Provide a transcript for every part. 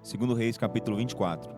Segundo Reis, capítulo 24.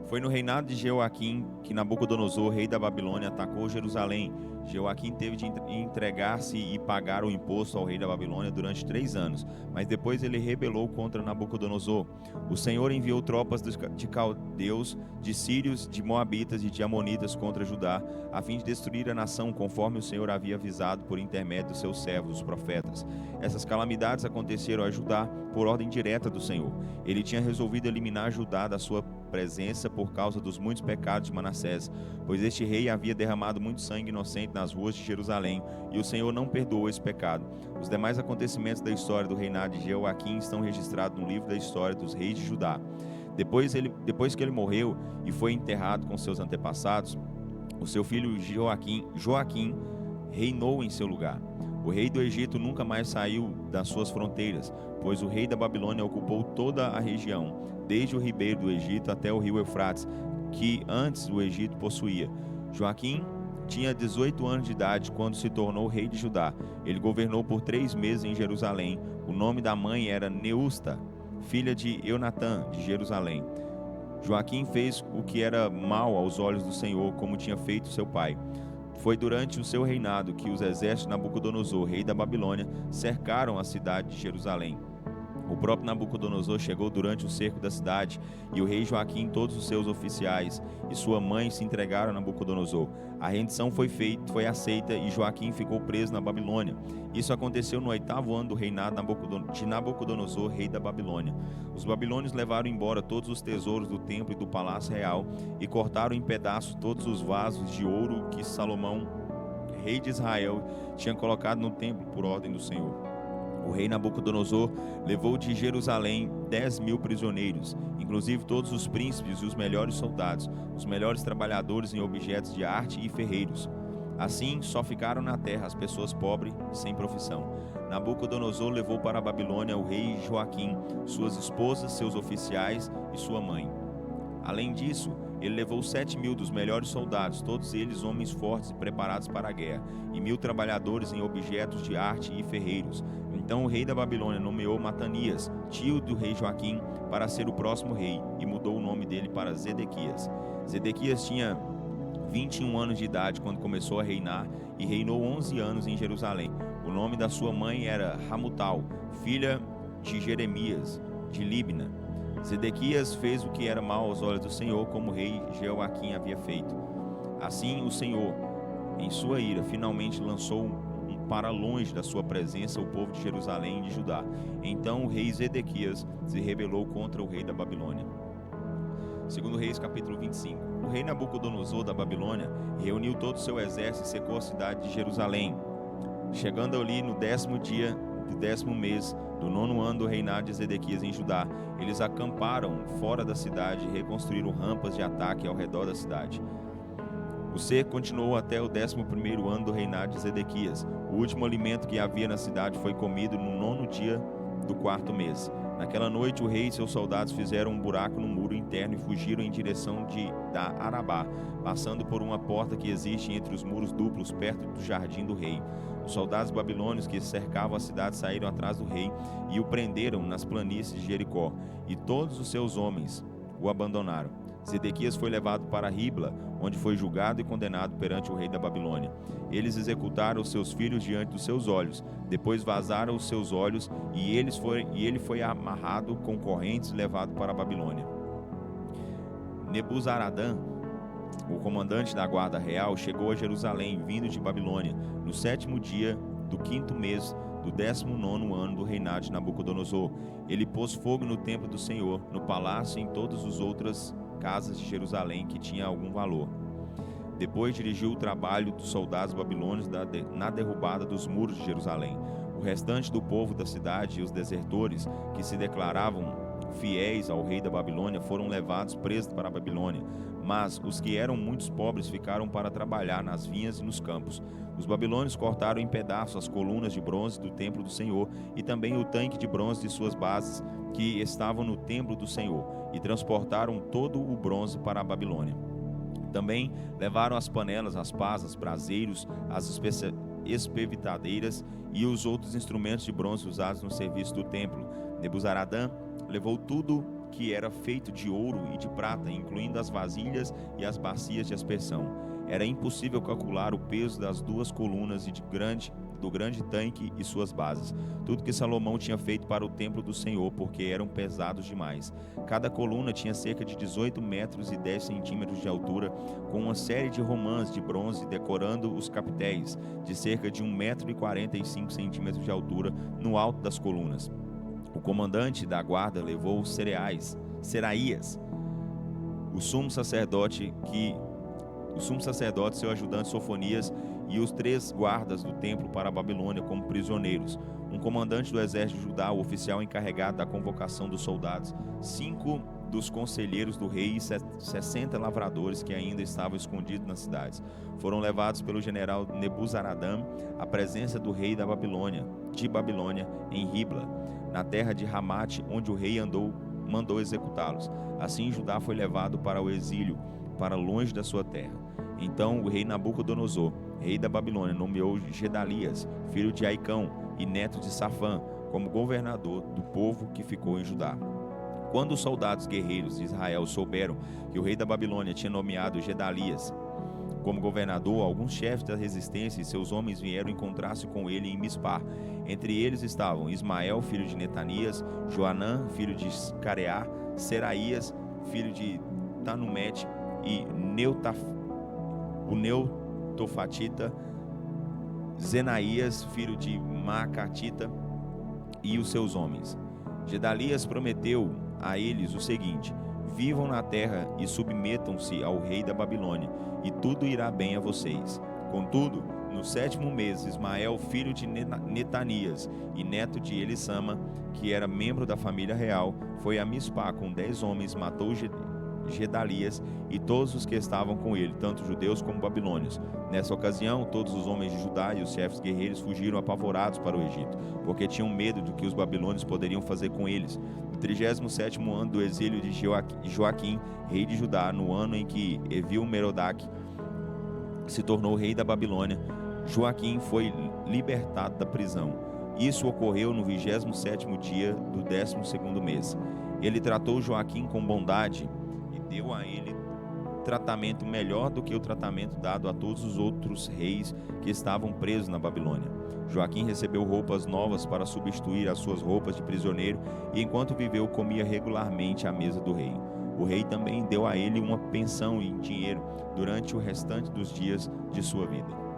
Foi no reinado de Jeoaquim que Nabucodonosor, rei da Babilônia, atacou Jerusalém. Jeoaquim teve de entregar-se e pagar o imposto ao rei da Babilônia durante 3 anos, mas depois ele rebelou contra Nabucodonosor. O Senhor enviou tropas de caldeus, de sírios, de moabitas e de amonitas contra Judá, a fim de destruir a nação, conforme o Senhor havia avisado por intermédio dos seus servos, os profetas. Essas calamidades aconteceram a Judá por ordem direta do Senhor. Ele tinha resolvido eliminar Judá da sua presença por causa dos muitos pecados de Manassés, pois este rei havia derramado muito sangue inocente nas ruas de Jerusalém, e o Senhor não perdoou esse pecado. Os demais acontecimentos da história do reinado de Jeoaquim estão registrados no livro da história dos reis de Judá. Depois que ele morreu e foi enterrado com seus antepassados, o seu filho Joaquim reinou em seu lugar. O rei do Egito nunca mais saiu das suas fronteiras, pois o rei da Babilônia ocupou toda a região, desde o ribeiro do Egito até o rio Eufrates, que antes o Egito possuía. Joaquim tinha 18 anos de idade quando se tornou rei de Judá. Ele governou por 3 meses em Jerusalém. O nome da mãe era Neusta, filha de Eunatã, de Jerusalém. Joaquim fez o que era mal aos olhos do Senhor, como tinha feito seu pai. Foi durante o seu reinado que os exércitos de Nabucodonosor, rei da Babilônia, cercaram a cidade de Jerusalém. O próprio Nabucodonosor chegou durante o cerco da cidade, e o rei Joaquim, todos os seus oficiais e sua mãe se entregaram a Nabucodonosor. A rendição foi aceita e Joaquim ficou preso na Babilônia. Isso aconteceu no 8º ano do reinado de Nabucodonosor, rei da Babilônia. Os babilônios levaram embora todos os tesouros do templo e do palácio real e cortaram em pedaços todos os vasos de ouro que Salomão, rei de Israel, tinha colocado no templo por ordem do Senhor. O rei Nabucodonosor levou de Jerusalém 10.000 prisioneiros, inclusive todos os príncipes e os melhores soldados, os melhores trabalhadores em objetos de arte e ferreiros. Assim, só ficaram na terra as pessoas pobres e sem profissão. Nabucodonosor levou para a Babilônia o rei Joaquim, suas esposas, seus oficiais e sua mãe. Além disso, ele levou 7.000 dos melhores soldados, todos eles homens fortes e preparados para a guerra, e 1.000 trabalhadores em objetos de arte e ferreiros. Então o rei da Babilônia nomeou Matanias, tio do rei Joaquim, para ser o próximo rei, e mudou o nome dele para Zedequias. Zedequias tinha 21 anos de idade quando começou a reinar, e reinou 11 anos em Jerusalém. O nome da sua mãe era Hamutal, filha de Jeremias, de Libna. Zedequias fez o que era mal aos olhos do Senhor, como o rei Jeoaquim havia feito. Assim o Senhor, em sua ira, finalmente lançou para longe da sua presença o povo de Jerusalém e de Judá. Então o rei Zedequias se rebelou contra o rei da Babilônia. Segundo Reis, capítulo 25. O rei Nabucodonosor da Babilônia reuniu todo o seu exército e secou a cidade de Jerusalém. Chegando ali no 10º dia do 10º mês do 9º ano do reinado de Zedequias em Judá, eles acamparam fora da cidade e reconstruíram rampas de ataque ao redor da cidade. O cerco continuou até o 11º ano do reinado de Zedequias. O último alimento que havia na cidade foi comido no 9º dia do 4º mês. Naquela noite, o rei e seus soldados fizeram um buraco no muro interno e fugiram em direção da Arabá, passando por uma porta que existe entre os muros duplos perto do jardim do rei. Os soldados babilônios que cercavam a cidade saíram atrás do rei e o prenderam nas planícies de Jericó, e todos os seus homens o abandonaram. Zedequias foi levado para Ribla, onde foi julgado e condenado perante o rei da Babilônia. Eles executaram os seus filhos diante dos seus olhos, depois vazaram os seus olhos, e ele foi amarrado com correntes e levado para a Babilônia. Nebuzaradã, o comandante da guarda real, chegou a Jerusalém, vindo de Babilônia, no 7º dia do 5º mês do 19º ano do reinado de Nabucodonosor. Ele pôs fogo no templo do Senhor, no palácio e em todas as outras casas de Jerusalém que tinha algum valor. Depois dirigiu o trabalho dos soldados babilônios na derrubada dos muros de Jerusalém. O restante do povo da cidade e os desertores que se declaravam fiéis ao rei da Babilônia foram levados presos para a Babilônia, mas os que eram muito pobres ficaram para trabalhar nas vinhas e nos campos. Os babilônios cortaram em pedaços as colunas de bronze do templo do Senhor e também o tanque de bronze de suas bases que estavam no templo do Senhor, e transportaram todo o bronze para a Babilônia. Também levaram as panelas, as pás, os braseiros, as espevitadeiras e os outros instrumentos de bronze usados no serviço do templo. Nebuzaradã levou tudo que era feito de ouro e de prata, incluindo as vasilhas e as bacias de aspersão. Era impossível calcular o peso das duas colunas e do grande tanque e suas bases. Tudo que Salomão tinha feito para o templo do Senhor, porque eram pesados demais. Cada coluna tinha cerca de 18 metros e 10 centímetros de altura, com uma série de romãs de bronze decorando os capitéis, de cerca de 1 metro e 45 centímetros de altura, no alto das colunas. O comandante da guarda levou Seraías, o sumo sacerdote, seu ajudante Sofonias e os 3 guardas do templo para a Babilônia como prisioneiros. Um comandante do exército de Judá, o oficial encarregado da convocação dos soldados, 5 dos conselheiros do rei e 60 lavradores que ainda estavam escondidos nas cidades. Foram levados pelo general Nebuzaradã à presença do rei de Babilônia, em Ribla, na terra de Ramate, onde o rei mandou executá-los. Assim Judá foi levado para o exílio, para longe da sua terra. Então o rei Nabucodonosor, rei da Babilônia, nomeou Gedalias, filho de Aicão e neto de Safã, como governador do povo que ficou em Judá. Quando os soldados guerreiros de Israel souberam que o rei da Babilônia tinha nomeado Gedalias como governador, alguns chefes da resistência e seus homens vieram encontrar-se com ele em Mispar. Entre eles estavam Ismael, filho de Netanias, Joanã, filho de Careá, Seraías, filho de Tanumete, e o Neutofatita, Zenaías, filho de Maacatita, e os seus homens. Gedalias prometeu a eles o seguinte: vivam na terra e submetam-se ao rei da Babilônia, e tudo irá bem a vocês. Contudo, no 7º mês, Ismael, filho de Netanias e neto de Elissama, que era membro da família real, foi a Mispá com 10 homens, matou Gedalias e todos os que estavam com ele, tanto judeus como babilônios. Nessa ocasião, todos os homens de Judá e os chefes guerreiros fugiram apavorados para o Egito, porque tinham medo do que os babilônios poderiam fazer com eles. No 37º ano do exílio de Joaquim, rei de Judá, no ano em que Evil-Merodach se tornou rei da Babilônia, Joaquim foi libertado da prisão. Isso ocorreu no 27º dia do 12º mês. Ele tratou Joaquim com bondade e deu a ele tratamento melhor do que o tratamento dado a todos os outros reis que estavam presos na Babilônia. Joaquim recebeu roupas novas para substituir as suas roupas de prisioneiro e, enquanto viveu, comia regularmente à mesa do rei. O rei também deu a ele uma pensão em dinheiro durante o restante dos dias de sua vida.